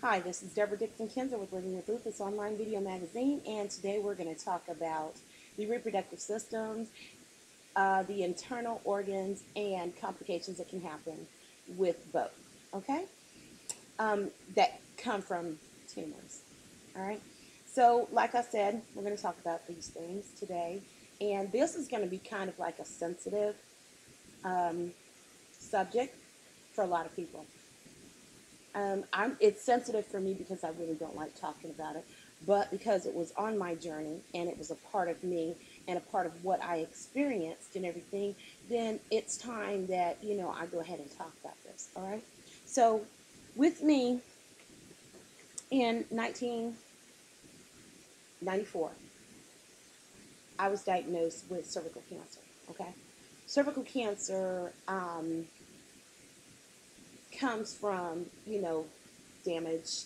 Hi, this is Debra Dixon-Kinzer with Living with Lupus Online Video Magazine, and today we're going to talk about the reproductive systems, the internal organs, and complications that can happen with both, okay, that come from tumors, all right? So, like I said, we're going to talk about these things today, and this is going to be kind of like a sensitive subject for a lot of people. It's sensitive for me because I really don't like talking about it, but because it was on my journey and it was a part of me and a part of what I experienced and everything, then it's time that, I go ahead and talk about this, all right? So with me in 1994, I was diagnosed with cervical cancer, okay? Cervical cancer comes from, damage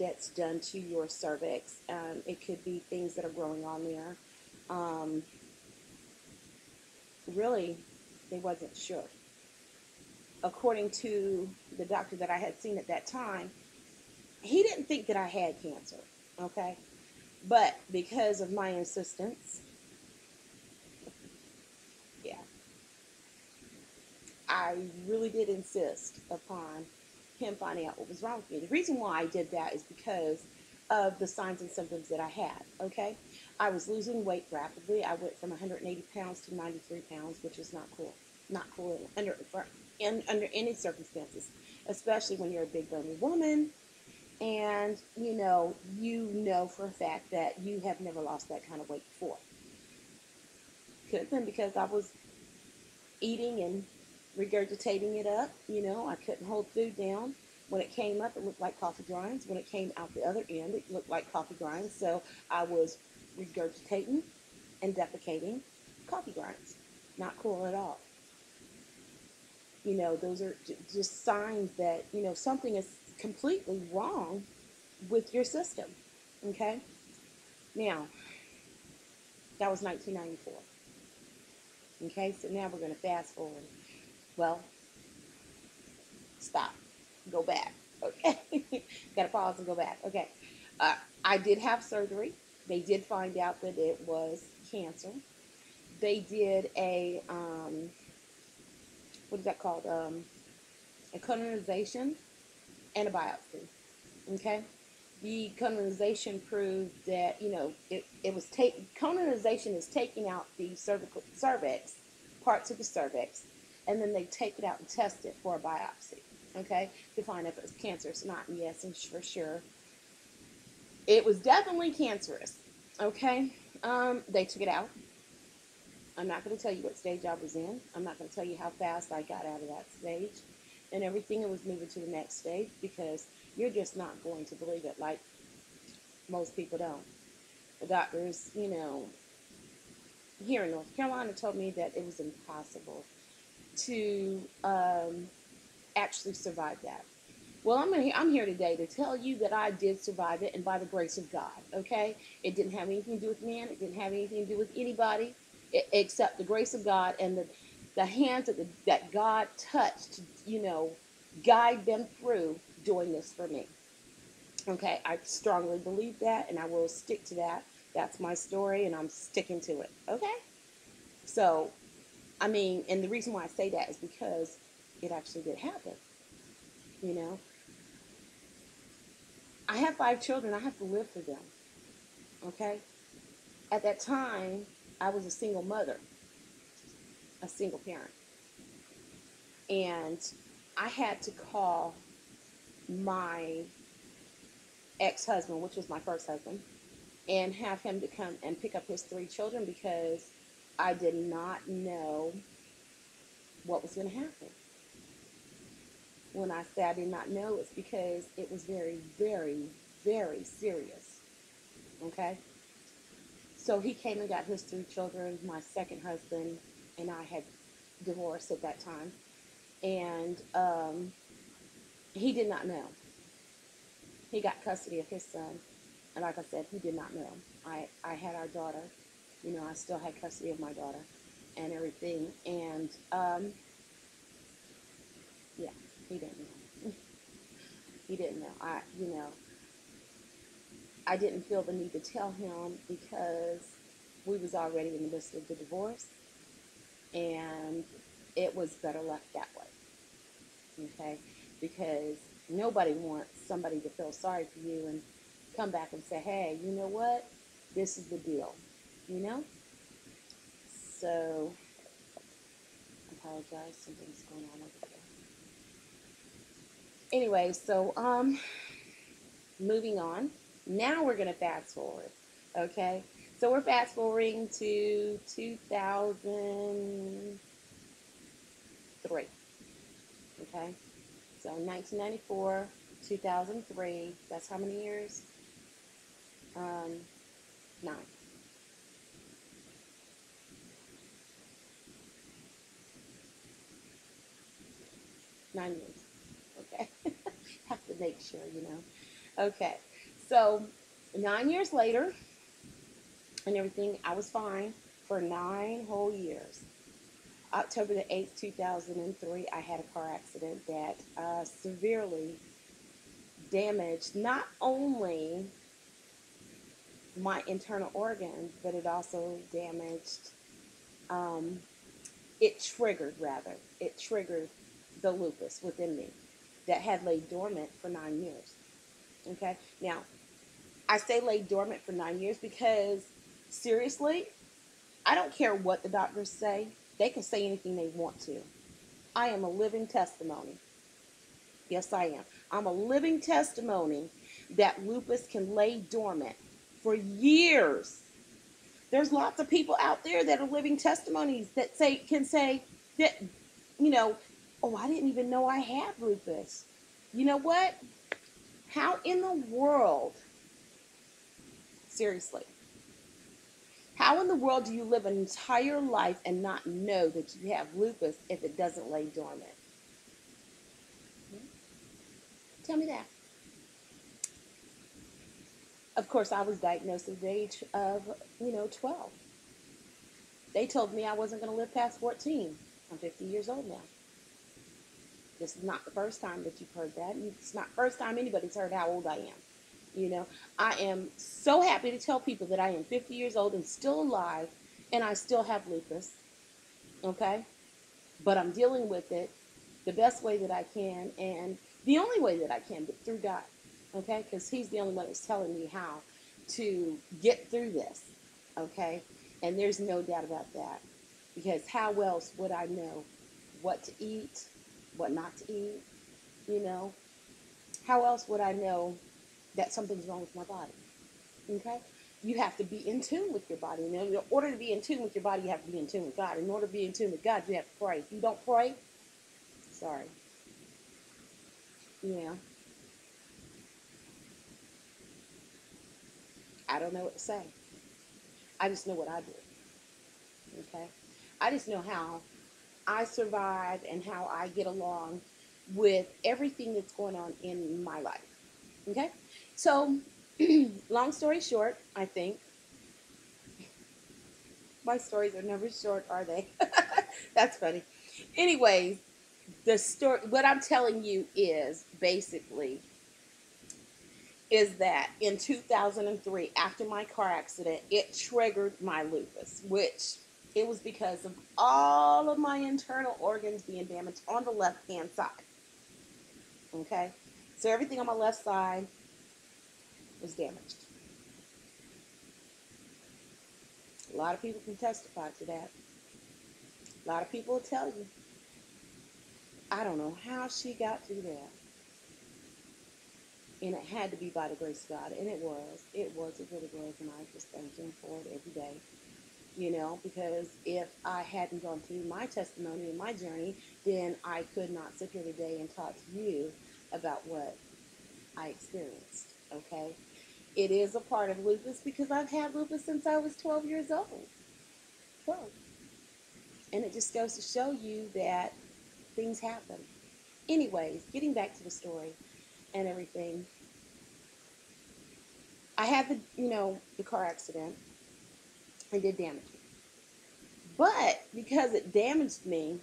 that's done to your cervix. It could be things that are growing on there. Really, they wasn't sure. According to the doctor that I had seen at that time, he didn't think that I had cancer, okay? But because of my insistence, yeah, I really did insist upon him finding out what was wrong with me. The reason why I did that is because of the signs and symptoms that I had, okay? I was losing weight rapidly. I went from 180 pounds to 93 pounds, which is not cool. Not cool under any circumstances, especially when you're a big bony woman and you know for a fact that you have never lost that kind of weight before. Could have been because I was eating and regurgitating it up. I couldn't hold food down. When it came up, it looked like coffee grinds. When it came out the other end, it looked like coffee grinds. So I was regurgitating and defecating coffee grinds. Not cool at all. Those are just signs that, something is completely wrong with your system. Okay? Now, that was 1994. Okay, so now we're going to fast forward. Well, stop. Go back. Okay? Got to pause and go back. Okay. I did have surgery. They did find out that it was cancer. They did a, what is that called? A colonization and a biopsy. Okay? The colonization proved that, it was colonization is taking out the cervix, parts of the cervix, and then they take it out and test it for a biopsy, okay, to find if it's cancerous or not. And yes, and for sure, it was definitely cancerous, okay. They took it out. I'm not going to tell you what stage I was in. I'm not going to tell you how fast I got out of that stage and everything. It was moving to the next stage because you're just not going to believe it like most people don't. The doctors, here in North Carolina told me that it was impossible to actually survive that. Well, I'm here today to tell you that I did survive it, and by the grace of God, okay? It didn't have anything to do with man. It didn't have anything to do with anybody except the grace of God and the hands that God touched to, guide them through doing this for me. Okay, I strongly believe that, and I will stick to that. That's my story, and I'm sticking to it, okay? So, and the reason why I say that is because it actually did happen, you know? I have 5 children. I have to live for them, okay? At that time, I was a single mother, a single parent. And I had to call my ex-husband, which was my first husband, and have him to come and pick up his 3 children because I did not know what was going to happen. When I say I did not know, it's because it was very, very, very serious. Okay? So he came and got his 3 children. My second husband and I had divorced at that time. And he did not know. He got custody of his son. And like I said, he did not know. I had our daughter. I still had custody of my daughter and everything. And, yeah, he didn't know. He didn't know. I didn't feel the need to tell him because we was already in the midst of the divorce, and it was better left that way, okay? Because nobody wants somebody to feel sorry for you and come back and say, hey, you know what? This is the deal, you know? So, I apologize, something's going on over there. Anyway, so, moving on. Now we're going to fast forward, okay? So we're fast forwarding to 2003, okay? So 1994, 2003, that's how many years? 9. 9 years, okay? Have to make sure, you know. Okay, so 9 years later and everything, I was fine for 9 whole years. October the 8th, 2003, I had a car accident that severely damaged not only my internal organs, but it also damaged, it triggered the lupus within me that had laid dormant for 9 years. Okay, now I say laid dormant for 9 years because seriously, I don't care what the doctors say. They can say anything they want to. I am a living testimony. Yes, I am. I'm a living testimony that lupus can lay dormant for years. There's lots of people out there that are living testimonies that can say that, you know, oh, I didn't even know I had lupus. You know what? How in the world, seriously, how in the world do you live an entire life and not know that you have lupus if it doesn't lay dormant? Tell me that. Of course, I was diagnosed at the age of, 12. They told me I wasn't going to live past 14. I'm 50 years old now. This is not the first time that you've heard that. It's not the first time anybody's heard how old I am. You know, I am so happy to tell people that I am 50 years old and still alive, and I still have lupus, okay? But I'm dealing with it the best way that I can, and the only way that I can, but through God, okay? Because He's the only one that's telling me how to get through this, okay? And there's no doubt about that, because how else would I know what to eat, what not to eat, you know? How else would I know that something's wrong with my body, okay? You have to be in tune with your body. And in order to be in tune with your body, you have to be in tune with God. In order to be in tune with God, you have to pray. If you don't pray, sorry. Yeah. I don't know what to say. I just know what I do, okay? I just know how I survive and how I get along with everything that's going on in my life, okay? So, long story short, I think, my stories are never short, are they? That's funny. Anyways, the story, what I'm telling you is basically is that in 2003, after my car accident, it triggered my lupus, which it was because of all of my internal organs being damaged on the left-hand side. Okay? So everything on my left side was damaged. A lot of people can testify to that. A lot of people will tell you. I don't know how she got through that. And it had to be by the grace of God. And it was. It was. It really was. And I just thank Him for it every day. You know, because if I hadn't gone through my testimony and my journey, then I could not sit here today and talk to you about what I experienced. Okay? It is a part of lupus because I've had lupus since I was 12 years old. 12. And it just goes to show you that things happen. Anyways, getting back to the story and everything. I had the car accident. It did damage me. But because it damaged me,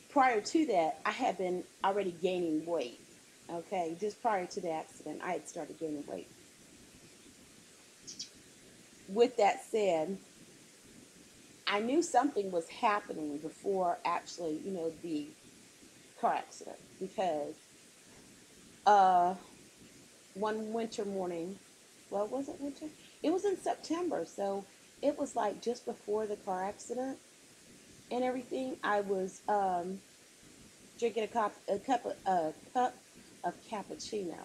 prior to that, I had been already gaining weight. Okay, just prior to the accident, I had started gaining weight. With that said, I knew something was happening before actually, the car accident, because uh, one winter morning, well, was it winter? It was in September, so it was like just before the car accident and everything. I was drinking a cup of cappuccino,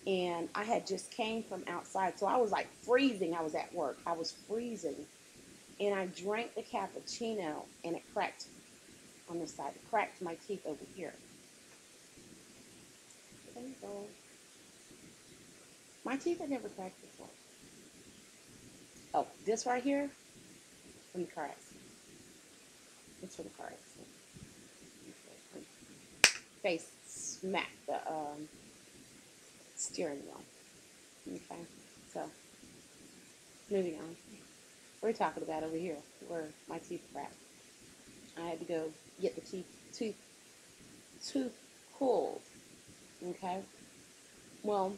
and I had just came from outside, so I was like freezing. I was at work. I was freezing, and I drank the cappuccino, and it cracked on this side. It cracked my teeth over here. There you go. My teeth had never cracked before. Oh, this right here from the car accident. It's from the car accident. Face smacked the steering wheel. Okay, so moving on. We're talking about over here where my teeth cracked. I had to go get the tooth pulled. Okay, well,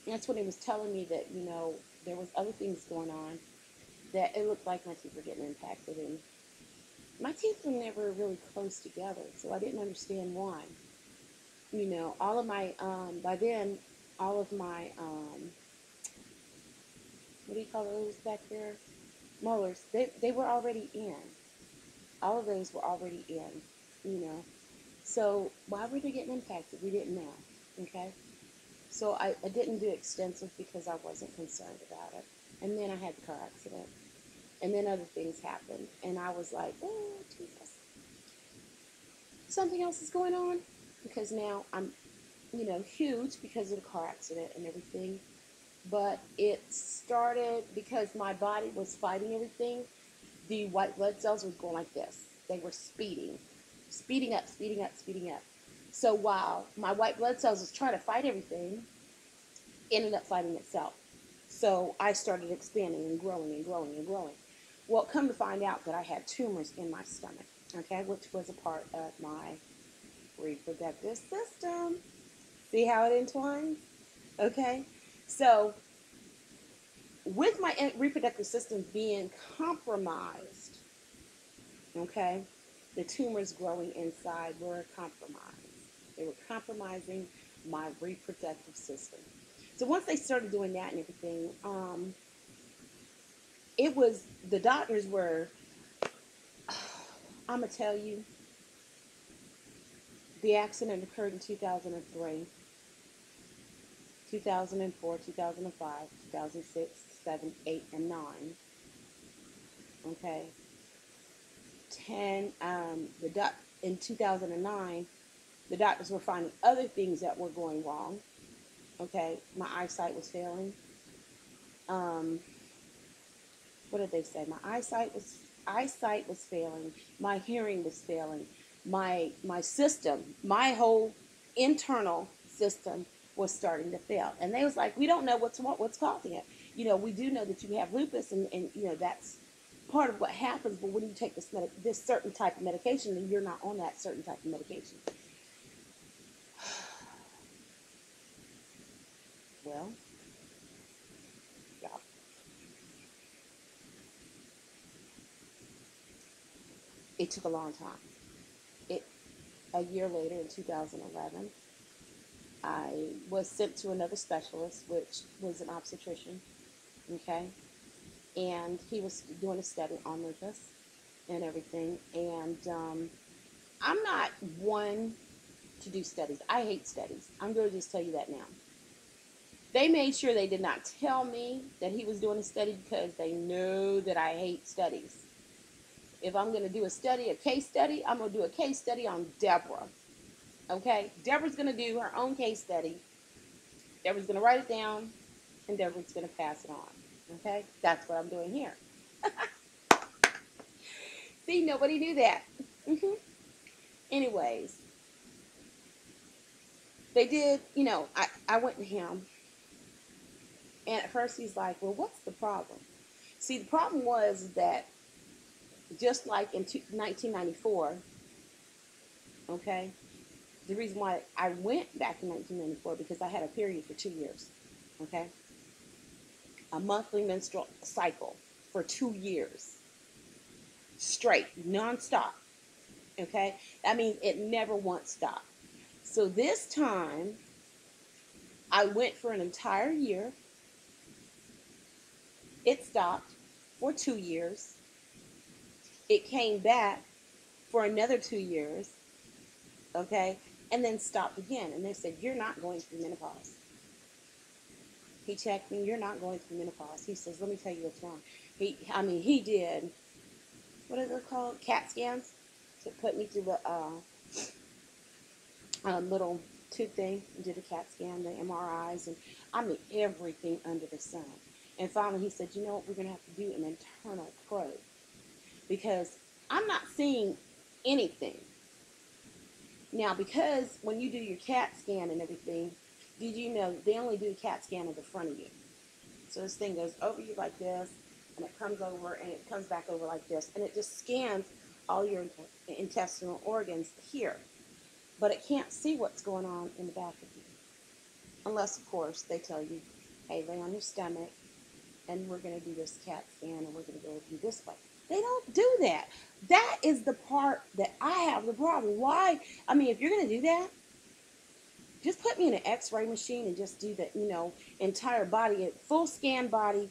that's when he was telling me that there was other things going on, that it looked like my teeth were getting impacted, and my teeth were never really close together, so I didn't understand why. All of my by then, all of my what do you call those back there? Molars. They were already in. All of those were already in. You know. So why were they getting impacted? We didn't know. Okay. So I didn't do extensive because I wasn't concerned about it. And then I had the car accident. And then other things happened. And I was like, oh, Jesus. Something else is going on. Because now I'm, huge because of the car accident and everything. But it started because my body was fighting everything. The white blood cells was going like this. They were speeding up, speeding up, speeding up. So while my white blood cells was trying to fight everything, ended up fighting itself. So I started expanding and growing and growing and growing. Well, come to find out that I had tumors in my stomach, okay, which was a part of my reproductive system. See how it entwines? Okay. So with my reproductive system being compromised, okay, the tumors growing inside were compromised. They were compromising my reproductive system. So once they started doing that and everything, it was, the doctors were, I'm going to tell you, the accident occurred in 2003, 2004, 2005, 2006, 7, 8, and 9. Okay. In 2009, the doctors were finding other things that were going wrong. Okay. My eyesight was failing. What did they say? My eyesight was failing. My hearing was failing. My system, my whole internal system was starting to fail. And they was like, we don't know what's causing it. We do know that you have lupus, and that's part of what happens. But when you take this certain type of medication, then you're not on that certain type of medication. Well, yeah. It took a long time. It A year later, in 2011, I was sent to another specialist, which was an obstetrician, okay? And he was doing a study on lupus and everything. And I'm not one to do studies. I hate studies. I'm going to just tell you that now. They made sure they did not tell me that he was doing a study because they know that I hate studies. If I'm going to do a case study, I'm going to do a case study on Debra. Okay? Debra's going to do her own case study. Debra's going to write it down, and Debra's going to pass it on. Okay? That's what I'm doing here. See, nobody knew that. Anyways, they did, I went to him, and at first he's like, well, what's the problem? See, the problem was that just like in 1994, okay, the reason why I went back in 1994 because I had a period for 2 years. Okay, a monthly menstrual cycle for 2 years straight, nonstop. Okay, that means it never once stopped. So this time I went for an entire year. It stopped for 2 years. It came back for another 2 years. Okay, and then stopped again. And they said, "You're not going through menopause." He checked me. "You're not going through menopause." He says, "Let me tell you what's wrong." He did, what are they called? CAT scans to put me through the little tube thing. And did a CAT scan, the MRIs, and everything under the sun. And finally, he said, "You know what? We're going to have to do an internal probe because I'm not seeing anything." Now, because when you do your CAT scan and everything, did you know they only do a CAT scan of the front of you? So this thing goes over you like this, and it comes over, and it comes back over like this, and it just scans all your intestinal organs here. But it can't see what's going on in the back of you. Unless, of course, they tell you, "Hey, lay on your stomach, and we're going to do this CAT scan, and we're going to go do this way." They don't do that. That is the part that I have the problem. Why? If you're going to do that, just put me in an x-ray machine and just do the, entire body, full scan body,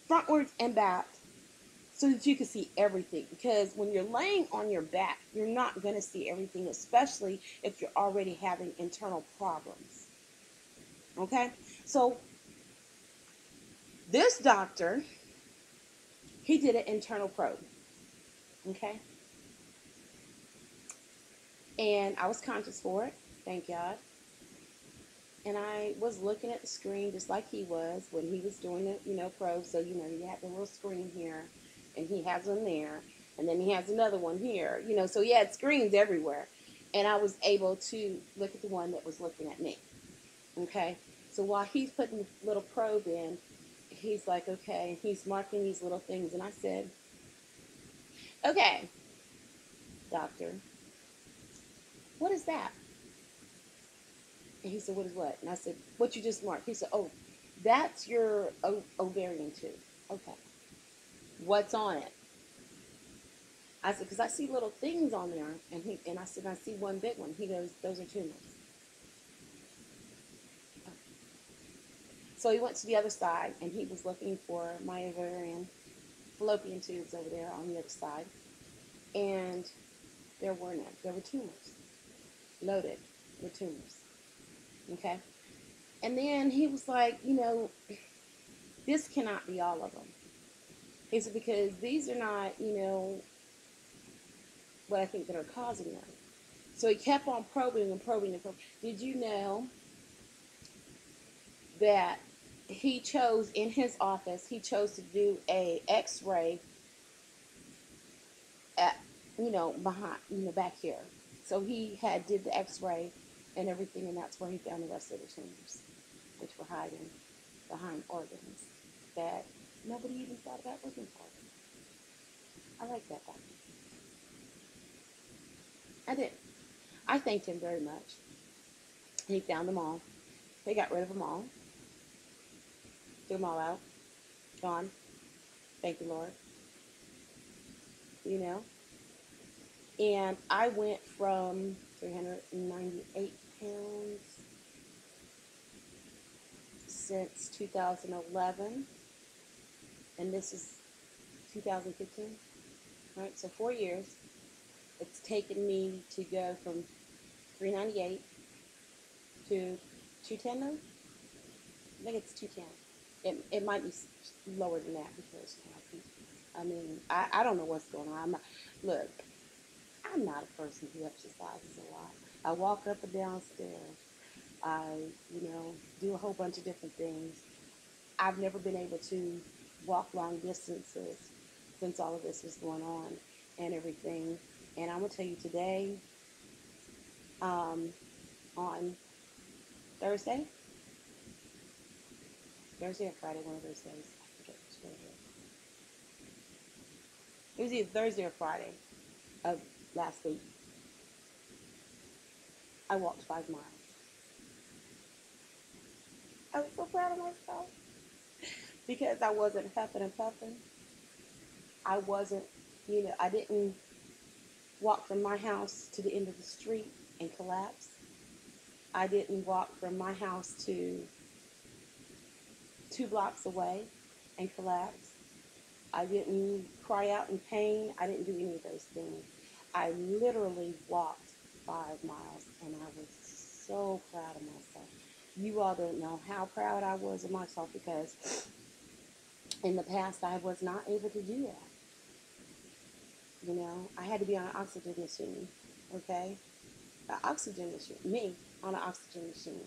frontwards and back, so that you can see everything. Because when you're laying on your back, you're not going to see everything, especially if you're already having internal problems. Okay? So this doctor, he did an internal probe. Okay? And I was conscious for it, thank God. And I was looking at the screen just like he was when he was doing the, probe. So, you have the little screen here, and he has one there, and then he has another one here, so he had screens everywhere. And I was able to look at the one that was looking at me. Okay? So while he's putting the little probe in, he's like, okay, he's marking these little things. And I said, "Okay, doctor, what is that?" And he said, "What is what?" And I said, "What you just marked." He said, "Oh, that's your ovarian tube." Okay. "What's on it?" I said, "Because I see little things on there." And I said, "I see one big one." He goes, "Those are tumors." Okay. So he went to the other side, and he was looking for my ovarian fallopian tubes over there on the other side. And there were none. There were tumors. Loaded with tumors. Okay? And then he was like, "This cannot be all of them." He said, "Because these are not, what I think that are causing them." So he kept on probing and probing and probing. Did you know that he chose, in his office, he chose to do a x-ray at, behind, back here. So he did the x-ray and everything, and that's where he found the rest of the tumors, which were hiding behind organs that nobody even thought about looking for. I like that guy. I did. I thanked him very much. He found them all. He got rid of them all. Threw them all out. Gone. Thank you, Lord. And I went from 398 pounds since 2011. And this is 2015. All right, so 4 years. It's taken me to go from 398 to 210 now. I think it's 210. It might be lower than that because I don't know what's going on. Look, I'm not a person who exercises a lot. I walk up and down stairs. I, do a whole bunch of different things. I've never been able to walk long distances since all of this was going on and everything. And I'm going to tell you today, on Thursday or Friday, one of those days. I forget which day it was. It was either Thursday or Friday of last week. I walked 5 miles. I was so proud of myself because I wasn't huffing and puffing. I wasn't, I didn't walk from my house to the end of the street and collapse. I didn't walk from my house to 2 blocks away and collapse. I didn't cry out in pain. I didn't do any of those things. I literally walked 5 miles, and I was so proud of myself. You all don't know how proud I was of myself because in the past I was not able to do that. I had to be on an oxygen machine, okay? An oxygen machine, me on an oxygen machine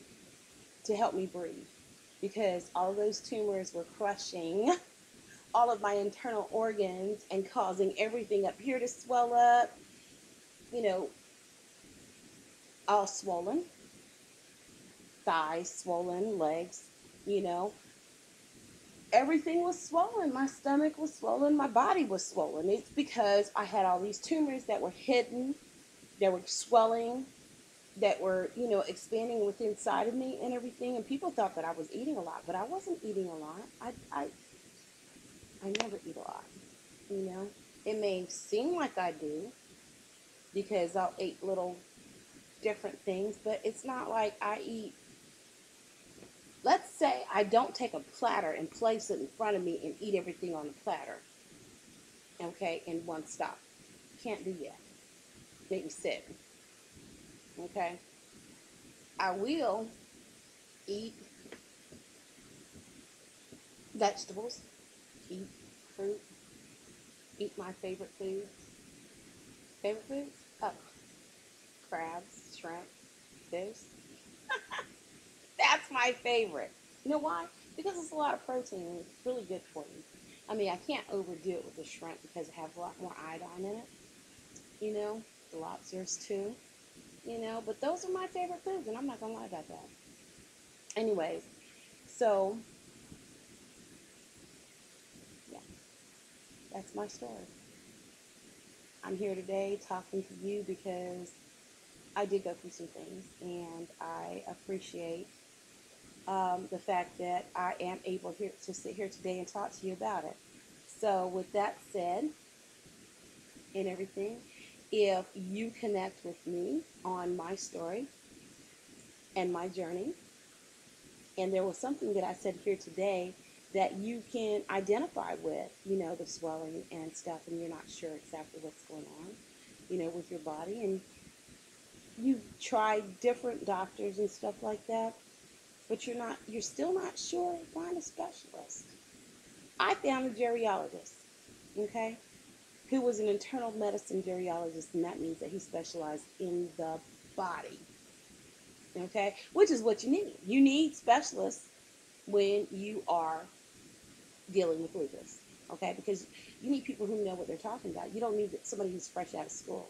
to help me breathe because all of those tumors were crushing all of my internal organs and causing everything up here to swell up, all swollen, thighs swollen, legs, everything was swollen. My stomach was swollen. My body was swollen. It's because I had all these tumors that were hidden, that were swelling, that were, expanding within inside of me and everything. And people thought that I was eating a lot, but I wasn't eating a lot. I never eat a lot, It may seem like I do because I'll eat little different things, but it's not like I eat. Let's say I don't take a platter and place it in front of me and eat everything on the platter, okay, in one stop. Can't do that. Make me sick, okay? I will eat vegetables, eat fruit, eat my favorite foods. Favorite foods? Oh, crabs, shrimp, fish. That's my favorite. You know why? Because it's a lot of protein and it's really good for you. I mean, I can't overdo it with the shrimp because it has a lot more iodine in it. The lobsters too. But those are my favorite foods, and I'm not going to lie about that. Anyways, so, yeah, that's my story. I'm here today talking to you because I did go through some things, and I appreciate the fact that I am able to sit here today and talk to you about it. So with that said and everything, if you connect with me on my story and my journey, and there was something that I said here today that you can identify with, the swelling and stuff, and you're not sure exactly what's going on, with your body, and you've tried different doctors and stuff like that, but you're still not sure, find a specialist. I found a geriatrix, okay, who was an internal medicine geriatrix, and that means that he specialized in the body, okay, which is what you need. You need specialists when you are dealing with lupus, okay, because you need people who know what they're talking about. You don't need somebody who's fresh out of school.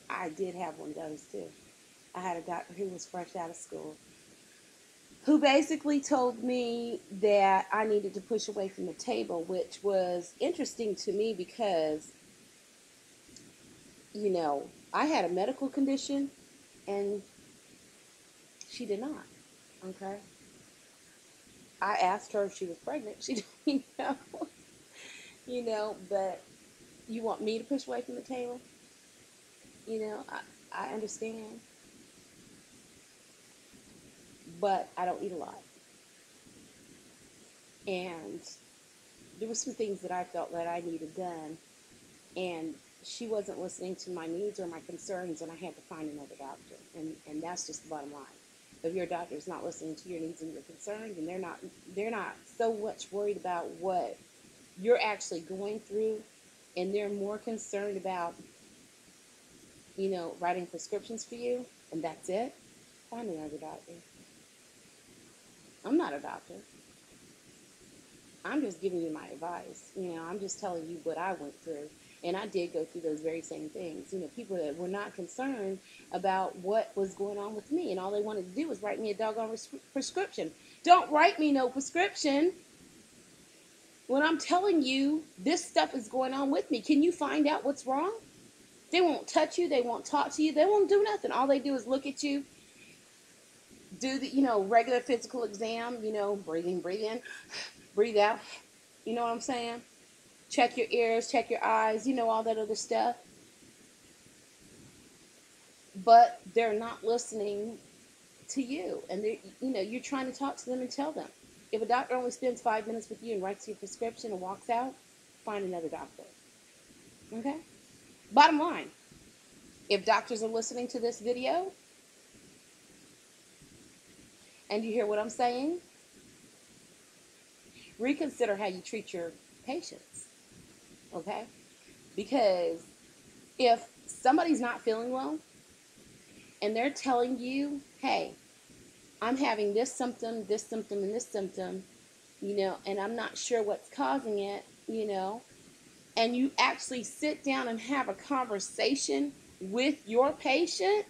I did have one of those too. I had a doctor who was fresh out of school who basically told me that I needed to push away from the table, which was interesting to me because, I had a medical condition and she did not, okay? I asked her if she was pregnant. She didn't know, but you want me to push away from the table? I understand, but I don't eat a lot. And there were some things that I felt that I needed done, and she wasn't listening to my needs or my concerns, and I had to find another doctor. And that's just the bottom line. If your doctor is not listening to your needs and your concerns, and they're not so much worried about what you're actually going through, and they're more concerned about, writing prescriptions for you, and that's it, find another doctor. I'm not a doctor. I'm just giving you my advice. I'm just telling you what I went through. And I did go through those very same things. People that were not concerned about what was going on with me. And all they wanted to do was write me a doggone prescription. Don't write me no prescription when I'm telling you this stuff is going on with me. Can you find out what's wrong? They won't touch you. They won't talk to you. They won't do nothing. All they do is look at you, do the, regular physical exam, breathe in, breathe out. You know what I'm saying? Check your ears, check your eyes, all that other stuff. But they're not listening to you. And you're trying to talk to them and tell them. If a doctor only spends 5 minutes with you and writes your prescription and walks out, find another doctor. Okay? Bottom line, if doctors are listening to this video and you hear what I'm saying, reconsider how you treat your patients. Okay? Because if somebody's not feeling well and they're telling you, hey, I'm having this symptom, and this symptom, and I'm not sure what's causing it, and you actually sit down and have a conversation with your patient,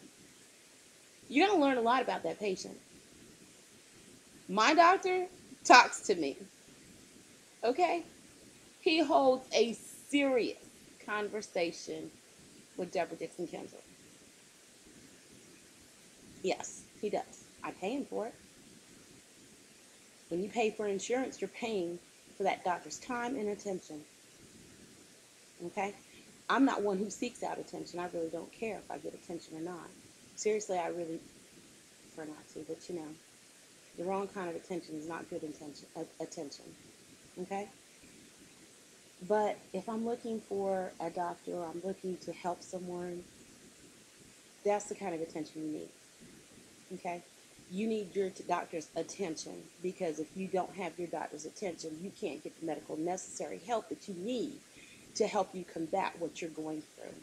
you're going to learn a lot about that patient. My doctor talks to me, okay? He holds a serious conversation with Debra Dixon-Kinzer. Yes, he does. I pay him for it. When you pay for insurance, you're paying for that doctor's time and attention. Okay? I'm not one who seeks out attention. I really don't care if I get attention or not. Seriously, I really prefer not to, but the wrong kind of attention is not good attention. Okay? But if I'm looking for a doctor or I'm looking to help someone, that's the kind of attention you need. Okay? You need your doctor's attention, because if you don't have your doctor's attention, you can't get the medical necessary help that you need to help you combat what you're going through.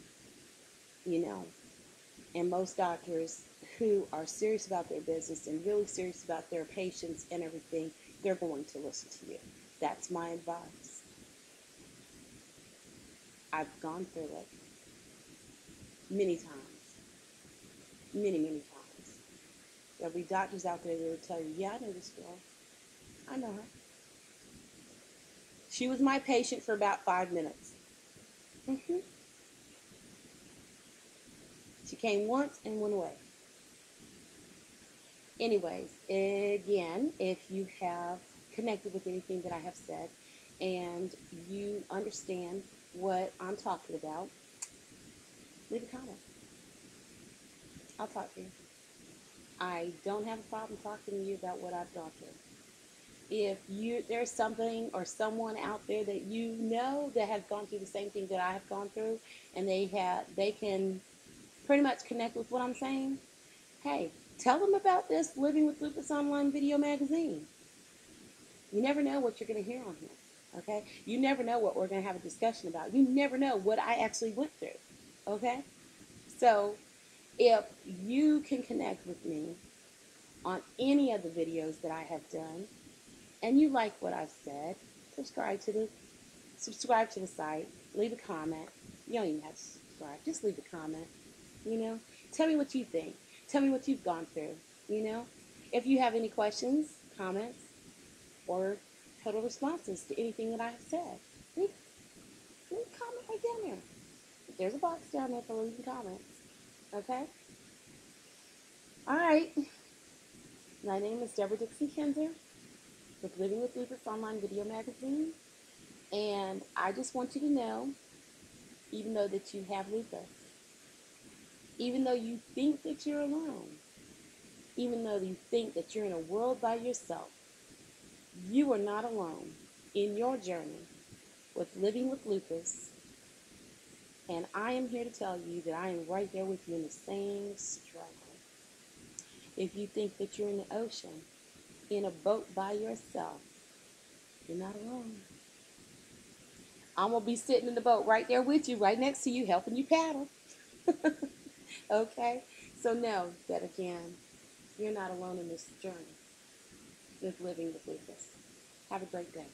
And most doctors who are serious about their business and really serious about their patients and everything, they're going to listen to you. That's my advice. I've gone through it many times. Many, many times. There'll be doctors out there that will tell you, yeah, I know this girl. I know her. She was my patient for about 5 minutes. She came once and went away. Anyways, again, if you have connected with anything that I have said and you understand what I'm talking about, leave a comment. I'll talk to you. I don't have a problem talking to you about what I've gone through. If there's something or someone out there that that has gone through the same thing that I have gone through, and they can pretty much connect with what I'm saying, hey, tell them about this Living with Lupus Online Video Magazine. You never know what you're going to hear on here, okay? You never know what we're going to have a discussion about. You never know what I actually went through, okay? So if you can connect with me on any of the videos that I have done, and you like what I've said, subscribe to the site, leave a comment. You don't even have to subscribe. Just leave a comment, Tell me what you think. Tell me what you've gone through, If you have any questions, comments, or total responses to anything that I have said, leave a comment right down there. There's a box down there for leaving comments, okay? All right. My name is Debra Dixon-Kinzer with Living with Lupus Online Video Magazine, and I just want you to know, even though that you have lupus, even though you think that you're alone, even though you think that you're in a world by yourself, you are not alone in your journey with living with lupus, and I am here to tell you that I am right there with you in the same struggle. If you think that you're in the ocean, in a boat by yourself, you're not alone. I'm going to be sitting in the boat right there with you, right next to you, helping you paddle. Okay? So know that, again, you're not alone in this journey with living with lupus. Have a great day.